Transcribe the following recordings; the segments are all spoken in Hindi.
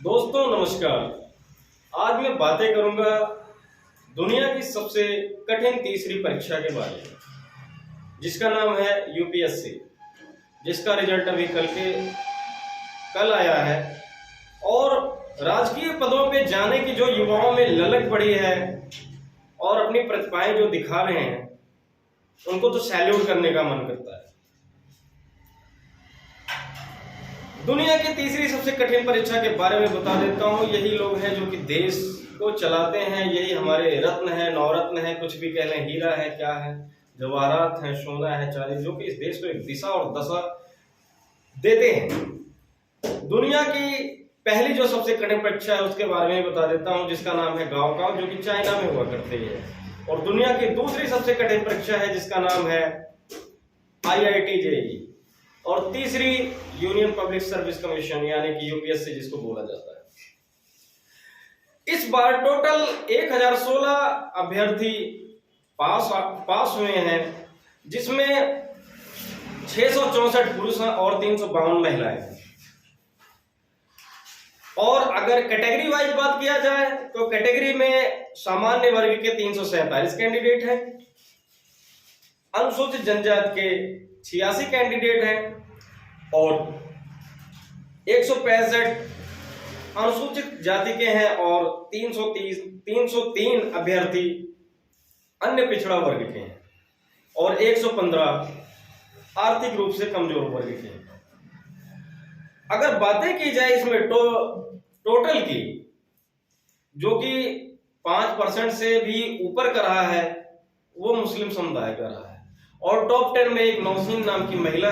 दोस्तों नमस्कार। आज मैं बातें करूंगा दुनिया की सबसे कठिन तीसरी परीक्षा के बारे में, जिसका नाम है यूपीएससी, जिसका रिजल्ट अभी कल आया है। और राजकीय पदों पे जाने की जो युवाओं में ललक बढ़ी है और अपनी प्रतिभाएं जो दिखा रहे हैं, उनको तो सैल्यूट करने का मन करता है। दुनिया की तीसरी सबसे कठिन परीक्षा के बारे में बता देता हूं। यही लोग हैं जो कि देश को चलाते हैं, यही हमारे रत्न है, नवरत्न है, कुछ भी कह लें, हीरा है, क्या है, जवाहरात है, सोना है, चांदी, जो कि इस देश को एक दिशा और दशा देते हैं। दुनिया की पहली जो सबसे कठिन परीक्षा है उसके बारे में बता देता हूं, जिसका नाम है गांव, जो कि चाइना में हुआ करती है। और दुनिया की दूसरी सबसे कठिन परीक्षा है जिसका नाम है IIT JEE। और तीसरी यूनियन पब्लिक सर्विस कमीशन यानी कि यूपीएससी जिसको बोला जाता है। इस बार टोटल 1016 अभ्यर्थी पास हुए हैं, जिसमें 664 पुरुष हैं और 352 महिलाएं हैं। और अगर कैटेगरी वाइज बात किया जाए तो कैटेगरी में सामान्य वर्ग के 347 कैंडिडेट हैं, अनुसूचित जनजाति के 86 कैंडिडेट हैं और 165 अनुसूचित जाति के हैं और 303 अभ्यर्थी अन्य पिछड़ा वर्ग के हैं और 115 आर्थिक रूप से कमजोर वर्ग के हैं। अगर बातें की जाए इसमें टोटल की, जो कि 5% से भी ऊपर का रहा है, वो मुस्लिम समुदाय का रहा है। और टॉप 10 में एक नौशीन नाम की महिला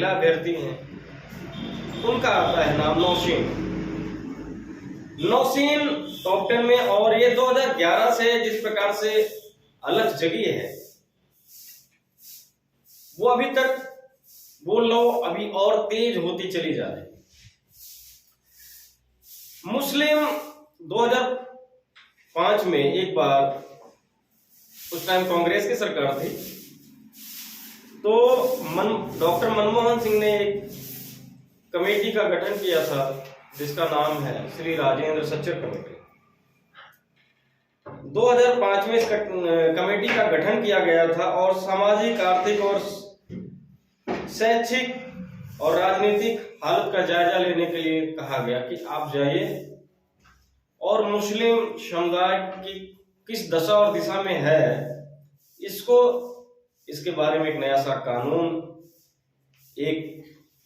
अभ्यर्थी हैं, उनका आता है नाम नौशीन टॉप 10 में। और ये 2011 से जिस प्रकार से अलग जगी है, वो अभी तक वो लो अभी और तेज होती चली जा रही है। मुस्लिम 2005 में एक बार, उस टाइम कांग्रेस की सरकार थी, तो डॉक्टर मनमोहन सिंह ने एक कमेटी का गठन किया था जिसका नाम है श्री राजेंद्र सच्चर कमेटी। 2005 में इस कमेटी का गठन किया गया था और सामाजिक, आर्थिक और शैक्षिक और राजनीतिक हालत का जायजा लेने के लिए कहा गया कि आप जाइए और मुस्लिम समुदाय की किस दशा और दिशा में है, इसके बारे में एक नया सा कानून, एक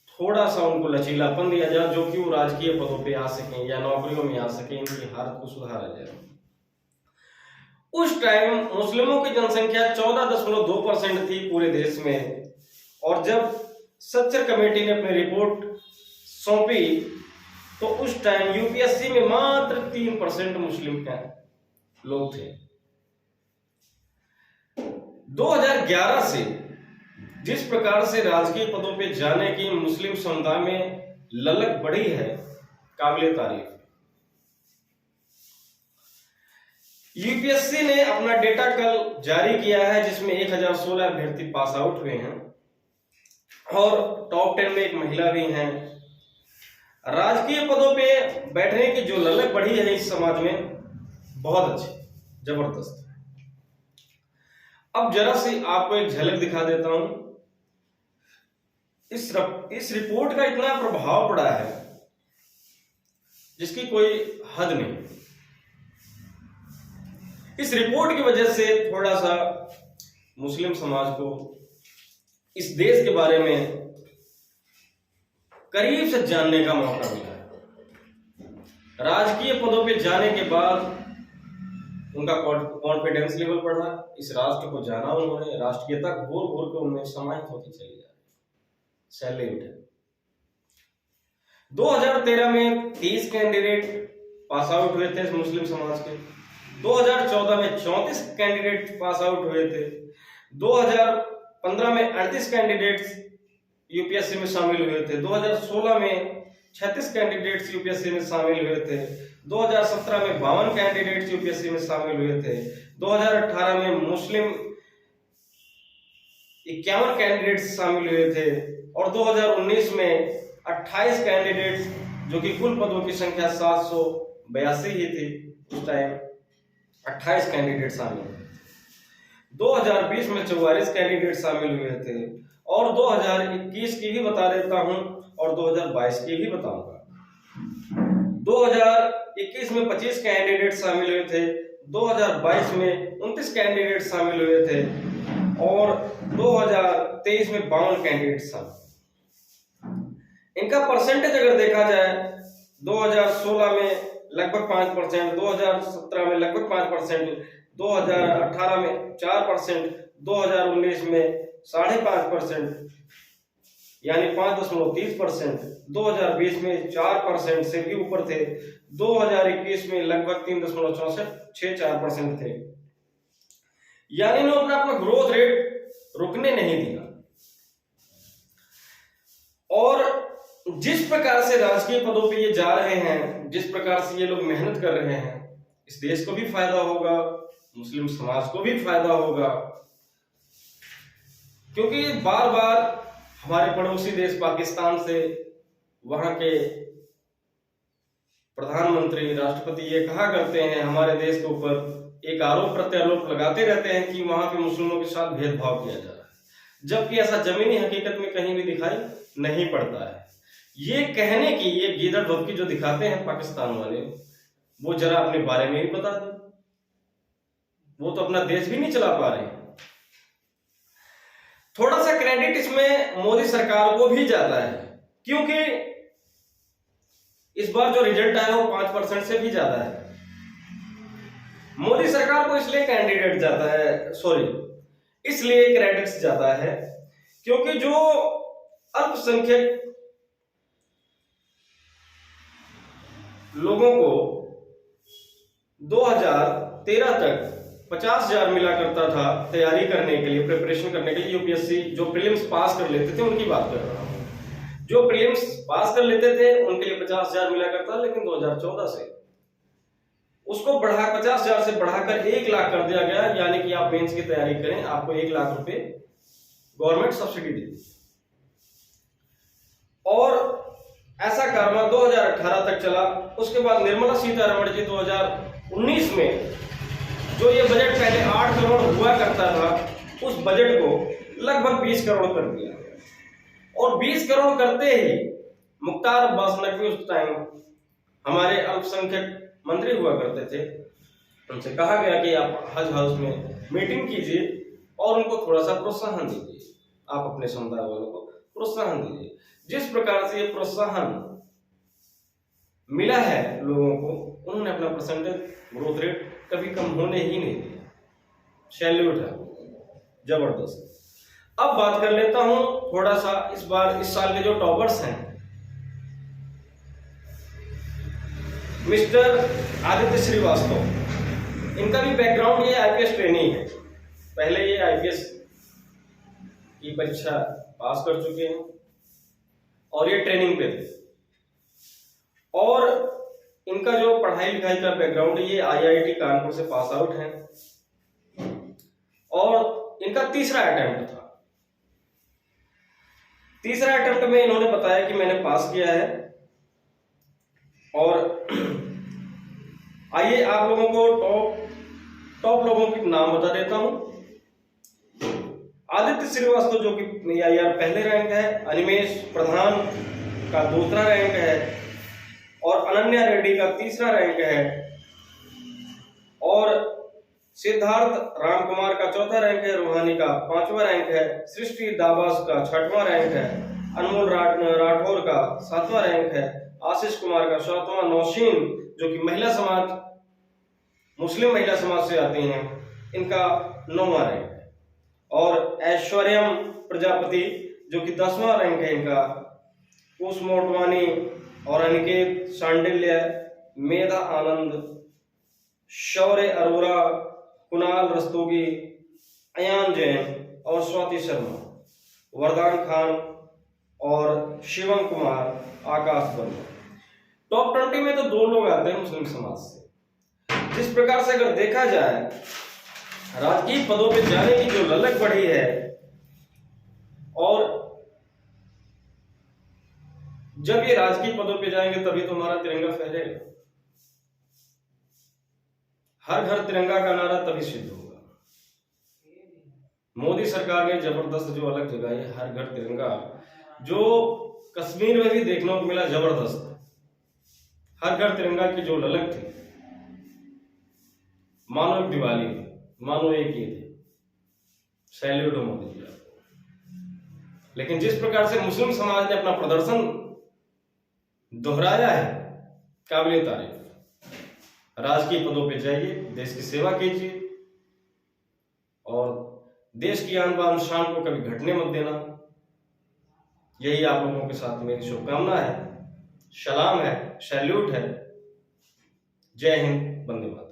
थोड़ा सा उनको लचीलापन दिया जाए, जो कि वो राजकीय पदों पे आ सकें या नौकरियों में आ सकें, इनकी हालत को सुधारा जाए। उस टाइम मुस्लिमों की जनसंख्या 14.2% थी पूरे देश में। और जब सच्चर कमेटी ने अपनी रिपोर्ट सौंपी तो उस टाइम यूपीएससी में मात्र 3% मुस्लिम का लोग थे। 2011 से जिस प्रकार से राजकीय पदों पे जाने की मुस्लिम समुदाय में ललक बढ़ी है, काबिले तारीफ। यूपीएससी ने अपना डेटा कल जारी किया है, जिसमें 1016 अभ्यर्थी पास आउट हुए हैं और टॉप 10 में एक महिला भी हैं। राजकीय पदों पे बैठने की जो ललक बढ़ी है इस समाज में, बहुत अच्छी, जबरदस्त। अब जरा सी आपको एक झलक दिखा देता हूं। इस रिपोर्ट का इतना प्रभाव पड़ा है जिसकी कोई हद नहीं। इस रिपोर्ट की वजह से थोड़ा सा मुस्लिम समाज को इस देश के बारे में करीब से जानने का मौका मिला है। राजकीय पदों पे जाने के बाद उनका कॉन्फिडेंस लेवल बढ़ा, इस राष्ट्र को जाना उन्होंने, राष्ट्रीयता घोर घोर के उनमें समाहित होती चली जा रही। सैल्यूट है। 2013 में 30 कैंडिडेट पास आउट हुए थे मुस्लिम समाज के। 2014 में 34 कैंडिडेट पास आउट हुए थे। 2015 में 38 कैंडिडेट्स यूपीएससी में शामिल हुए थे। 2016 में 36 कैंडिडेट्स यूपीएससी में शामिल हुए थे। 2017 में 52 कैंडिडेट्स यूपीएससी में शामिल हुए थे। 2018 में मुस्लिम 51 कैंडिडेट्स शामिल हुए थे और 2019 में 28 कैंडिडेट्स जो कि कुल पदों की संख्या 782 ही थी उस टाइम। 28 कैंडिडेट शामिल हुए। 2020 में 44 कैंडिडेट शामिल हुए थे। और 2021 की भी बता देता हूं और 2022 की भी बताऊंगा। 2021 में 25 कैंडिडेट शामिल हुए थे, 2022 में 29 कैंडिडेट शामिल हुए थे और 2023 में 52 कैंडिडेट शामिल। इनका परसेंटेज अगर देखा जाए 2016 में लगभग 5%, 2017 में लगभग 5%, 2018 में 4%, 2019 में 5.5% यानी 5.30%, 2020 में 4% से भी ऊपर थे, 2021 में लगभग 3.64% थे। यानी इन्होंने अपना ग्रोथ रेट रुकने नहीं दिया। और जिस प्रकार से राजकीय पदों पे ये जा रहे हैं, जिस प्रकार से ये लोग मेहनत कर रहे हैं, इस देश को भी फायदा होगा, मुस्लिम समाज को भी फायदा होगा। क्योंकि बार बार हमारे पड़ोसी देश पाकिस्तान से वहां के प्रधानमंत्री, राष्ट्रपति ये कहा करते हैं, हमारे देश के ऊपर एक आरोप प्रत्यारोप लगाते रहते हैं कि वहां पे मुस्लिमों के साथ भेदभाव किया जा रहा है, जबकि ऐसा जमीनी हकीकत में कहीं भी दिखाई नहीं पड़ता है। ये कहने की, ये गीदड़ धोखी जो दिखाते हैं पाकिस्तान वाले, वो जरा अपने बारे में भी बता दें। वो तो अपना देश भी नहीं चला पा रहे हैं। थोड़ा सा क्रेडिट इसमें मोदी सरकार को भी जाता है, क्योंकि इस बार जो रिजल्ट आया वो 5% से भी ज्यादा है। मोदी सरकार को इसलिए कैंडिडेट जाता है, इसलिए क्रेडिट जाता है क्योंकि जो अल्पसंख्यक लोगों को 2013 तक 50,000 मिला करता था तैयारी करने के लिए, प्रिपरेशन करने के लिए। यूपीएससी जो प्रीलिम्स पास कर लेते थे उनकी बात कर रहा हूं। जो प्रीलिम्स पास कर लेते थे उनके लिए 50,000 मिला करता, लेकिन 2014 से उसको 50,000 से बढ़ाकर 1 लाख कर दिया गया। यानी कि आप मेंस की तैयारी करें, आपको 1 लाख रुपए गवर्नमेंट सब्सिडी देती। और ऐसा कारनामा 2018 तक चला। उसके बाद निर्मला सीतारमण जी 2019 में जो ये बजट पहले 8 करोड़ हुआ करता था, उस बजट को लगभग 20 करोड़ कर दिया। और 20 करोड़ करते ही मुख्तार अब्बास नकवी उस टाइम हमारे अल्पसंख्यक मंत्री हुआ करते थे, उनसे कहा गया कि आप हज हाउस में मीटिंग कीजिए और उनको थोड़ा सा प्रोत्साहन दीजिए, आप अपने समुदाय वालों को प्रोत्साहन दीजिए। जिस प्रकार से ये प्रोत्साहन मिला है लोगों को, उन्होंने अपना परसेंटेज ग्रोथ रेट कभी कम होने ही नहीं दिया। सैल्यूट है, जबरदस्त। अब बात कर लेता हूं थोड़ा सा इस साल के जो टॉपर्स हैं, मिस्टर आदित्य श्रीवास्तव। इनका भी बैकग्राउंड ये आईपीएस ट्रेनिंग है। पहले ये आईपीएस की परीक्षा पास कर चुके हैं और ये ट्रेनिंग पे थे। और इनका जो पढ़ाई लिखाई का बैकग्राउंड है, ये आईआईटी कानपुर से पास आउट हैं और इनका तीसरा अटेम्प्ट था। तीसरा अटेम्प्ट में इन्होंने बताया कि मैंने पास किया है। और आइए आप लोगों को टॉप लोगों के नाम बता देता हूं। आदित्य श्रीवास्तव जो कि पहले रैंक है, अनिमेश प्रधान का दूसरा रैंक है और अनन्या रेड्डी का तीसरा रैंक है और सिद्धार्थ रामकुमार का चौथा रैंक है, रूहानी का 5वां रैंक है, सृष्टि दाबास का 6वां रैंक है, अनमोल राठौर का 7वां रैंक है, आशीष कुमार का 7वां, नौशीन जो कि मुस्लिम महिला समाज से आती हैं, इनका 9वां रैंक है और ऐश्वर्यम प्रजापति जो कि 10वां रैंक है इनका, कुश मोटवानी और अनिकेत सांडिल्य, मेधा आनंद, शौर्य अरोरा, कुणाल रस्तोगी, अयान जैन और स्वाति शर्मा, वरदान खान और शिवम कुमार, आकाश वर्मा। टॉप 20 में तो 2 लोग आते हैं मुस्लिम समाज से। जिस प्रकार से अगर देखा जाए, राजकीय पदों पे जाने की जो ललक बढ़ी है और जब ये राजकीय पदों पे जाएंगे तभी तो हमारा तिरंगा फहरेगा। हर घर तिरंगा का नारा तभी सिद्ध होगा। मोदी सरकार ने जबरदस्त जो अलग जगाई है, हर घर तिरंगा, जो कश्मीर में भी देखने को मिला, जबरदस्त। हर घर तिरंगा की जो ललक थी, मानो एक दिवाली, मानो एक ये थी। सैल्यूट हो मोदी जी आपको। लेकिन जिस प्रकार से मुस्लिम समाज ने अपना प्रदर्शन दोहराया है, काबिल तारीफ। राजकीय पदों पे जाइए, देश की सेवा कीजिए और देश की आन बान शान को कभी घटने मत देना। यही आप लोगों के साथ मेरी शुभकामना है, सलाम है, सैल्यूट है। जय हिंद, वंदे मातरम।